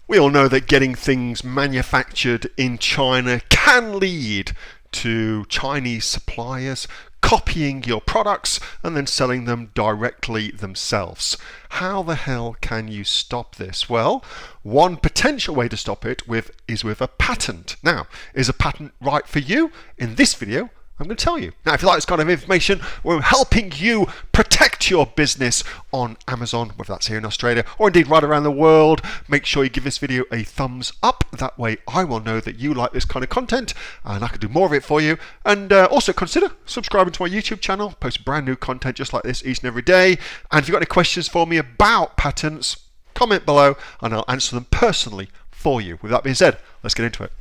We all know that getting things manufactured in China can lead to Chinese suppliers copying your products and then selling them directly themselves. How the hell can you stop this? Well, one potential way to stop it is with a patent. Now, is a patent right for you? In this video, I'm going to tell you. Now, if you like this kind of information, we're helping you protect your business on Amazon, whether that's here in Australia or indeed right around the world. Make sure you give this video a thumbs up. That way I will know that you like this kind of content and I can do more of it for you. And also consider subscribing to my YouTube channel. I post brand new content just like this each and every day. And if you've got any questions for me about patents, comment below and I'll answer them personally for you. With that being said, let's get into it.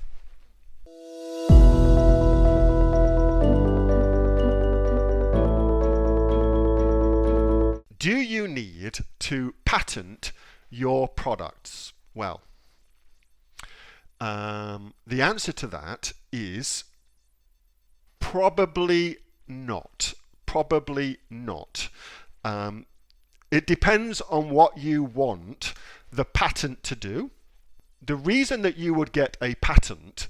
Do you need to patent your products? Well, the answer to that is probably not. Probably not. It depends on what you want the patent to do. The reason that you would get a patent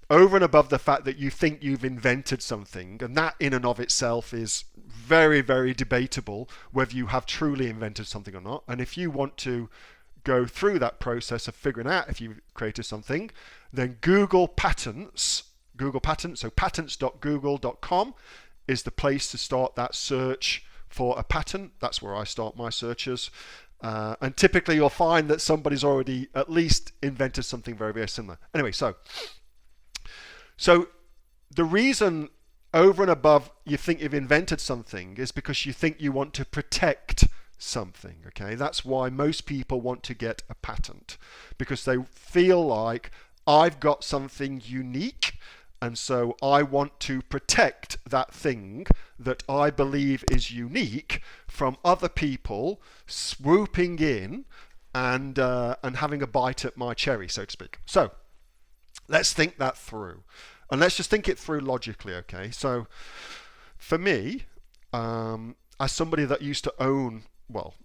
over and above the fact that you think you've invented something, and that in and of itself is very, very debatable whether you have truly invented something or not. And if you want to go through that process of figuring out if you've created something, then Google patents, so patents.google.com is the place to start that search for a patent. That's where I start my searches. And typically you'll find that somebody's already at least invented something very, very similar. Anyway, so the reason over and above you think you've invented something is because you think you want to protect something, okay? That's why most people want to get a patent, because they feel like I've got something unique and so I want to protect that thing that I believe is unique from other people swooping in and having a bite at my cherry, so to speak. So let's think that through. And let's just think it through logically, okay? So for me, as somebody that used to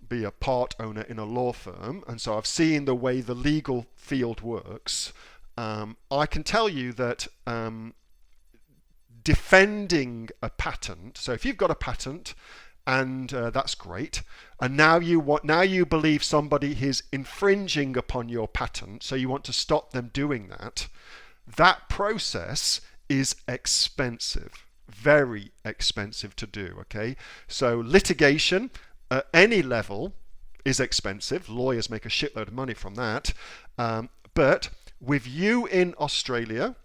be a part owner in a law firm, and so I've seen the way the legal field works, I can tell you that defending a patent, so if you've got a patent, and that's great, and now you believe somebody is infringing upon your patent, so you want to stop them doing that. That process is expensive, very expensive to do, okay? So litigation at any level is expensive. Lawyers make a shitload of money from that. But with you in Australia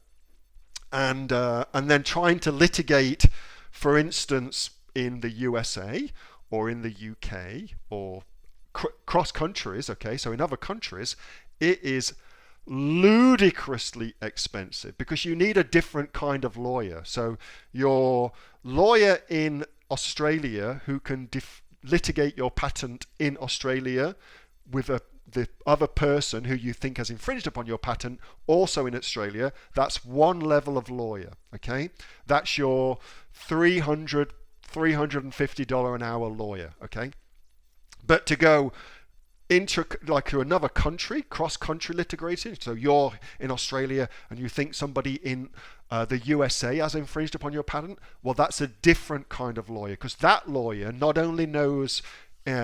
and then trying to litigate, for instance, in the USA or in the UK or cross countries, okay, so in other countries, it is ludicrously expensive because you need a different kind of lawyer. So your lawyer in Australia who can litigate your patent in Australia with the other person who you think has infringed upon your patent also in Australia, that's one level of lawyer, okay? That's your $350 an hour lawyer, okay? But to go to another country, cross-country litigation, so you're in Australia and you think somebody in the USA has infringed upon your patent, well, that's a different kind of lawyer, because that lawyer not only knows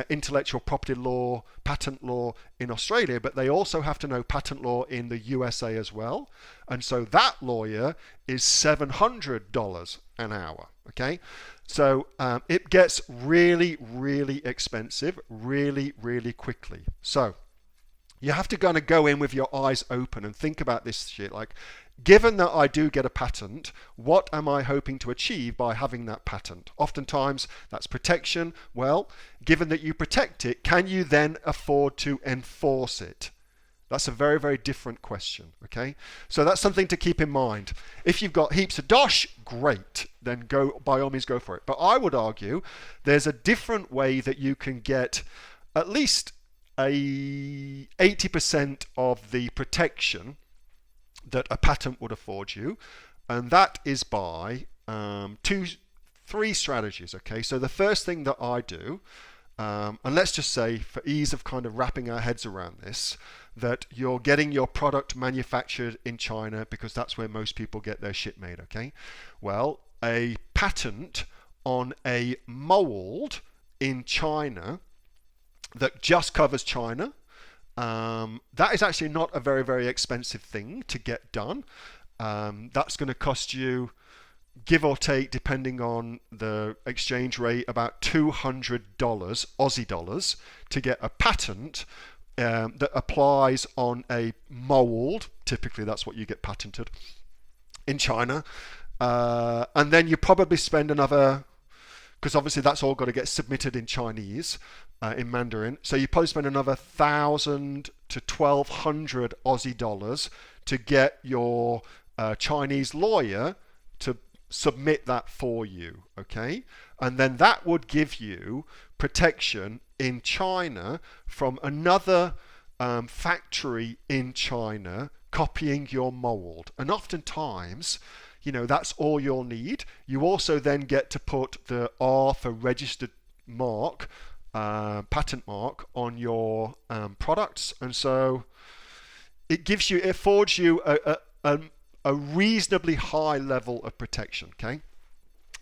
intellectual property law, patent law in Australia, but they also have to know patent law in the USA as well. And so that lawyer is $700 an hour, okay? So it gets really, really expensive really, really quickly. So you have to kind of go in with your eyes open and think about this shit. Like, given that I do get a patent, what am I hoping to achieve by having that patent? Oftentimes that's protection. Well, given that you protect it, can you then afford to enforce it? That's a very, very different question, okay? So that's something to keep in mind. If you've got heaps of dosh, great, then by all means go for it. But I would argue there's a different way that you can get at least 80% of the protection that a patent would afford you, and that is by three strategies, okay? So the first thing that I do And let's just say, for ease of kind of wrapping our heads around this, that you're getting your product manufactured in China because that's where most people get their shit made, okay? Well, a patent on a mold in China that just covers China, that is actually not a very, very expensive thing to get done. That's going to cost you, give or take, depending on the exchange rate, about $200 Aussie dollars to get a patent that applies on a mold. Typically, that's what you get patented in China. And then you probably spend another, because obviously that's all got to get submitted in Chinese, in Mandarin. So you probably spend another 1,000 to 1,200 Aussie dollars to get your Chinese lawyer to submit that for you, okay? And then that would give you protection in China from another factory in China copying your mold. And oftentimes, you know, that's all you'll need. You also then get to put the R for registered mark, patent mark, on your products. And so it gives you, it affords you a reasonably high level of protection, okay?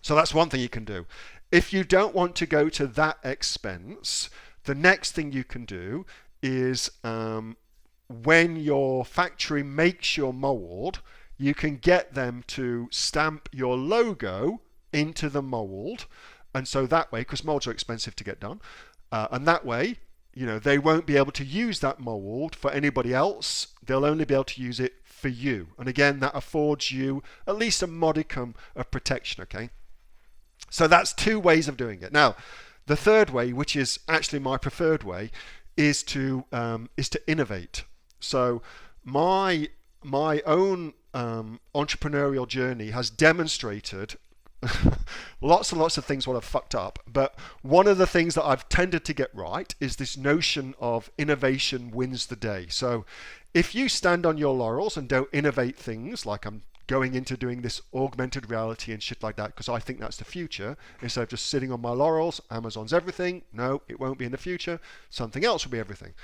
So that's one thing you can do. If you don't want to go to that expense, the next thing you can do is when your factory makes your mold, you can get them to stamp your logo into the mold. And so that way, because molds are expensive to get done, and that way, you know, they won't be able to use that mold for anybody else. They'll only be able to use it for you. And again, that affords you at least a modicum of protection, okay? So that's two ways of doing it. Now, the third way, which is actually my preferred way, is to innovate. So my own entrepreneurial journey has demonstrated lots and lots of things what I've fucked up, but one of the things that I've tended to get right is this notion of innovation wins the day. So if you stand on your laurels and don't innovate things, like I'm going into doing this augmented reality and shit like that because I think that's the future, instead of just sitting on my laurels, Amazon's everything. No, it won't be in the future. Something else will be everything.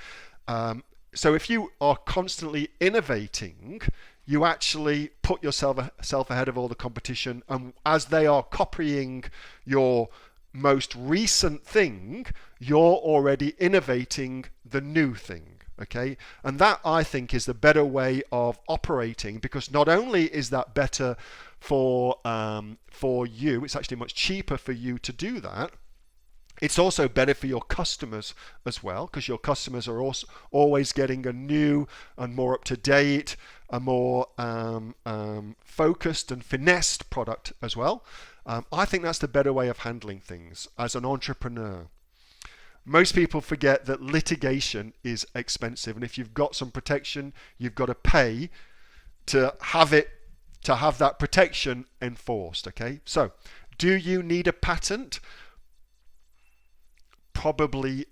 So if you are constantly innovating, you actually put yourself ahead of all the competition, and as they are copying your most recent thing, you're already innovating the new thing, okay? And that, I think, is the better way of operating, because not only is that better for you, it's actually much cheaper for you to do that. It's also better for your customers as well, because your customers are also always getting a new and more up-to-date, a more focused and finessed product as well. I think that's the better way of handling things as an entrepreneur. Most people forget that litigation is expensive, and if you've got some protection, you've got to pay to have that protection enforced, okay? So, do you need a patent? Probably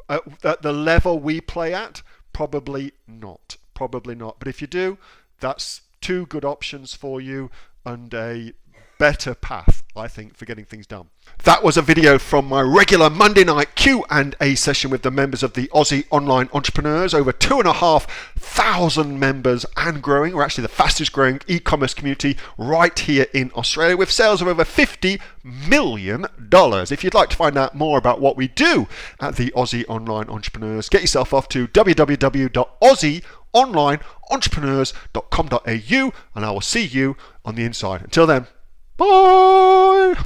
at the level we play at, probably not. But if you do, that's two good options for you and a better path, I think, for getting things done. That was a video from my regular Monday night Q&A session with the members of the Aussie Online Entrepreneurs. Over 2,500 members and growing. We're actually the fastest growing e-commerce community right here in Australia, with sales of over $50 million. If you'd like to find out more about what we do at the Aussie Online Entrepreneurs, get yourself off to www.aussieonlineentrepreneurs.com.au, and I will see you on the inside. Until then, bye!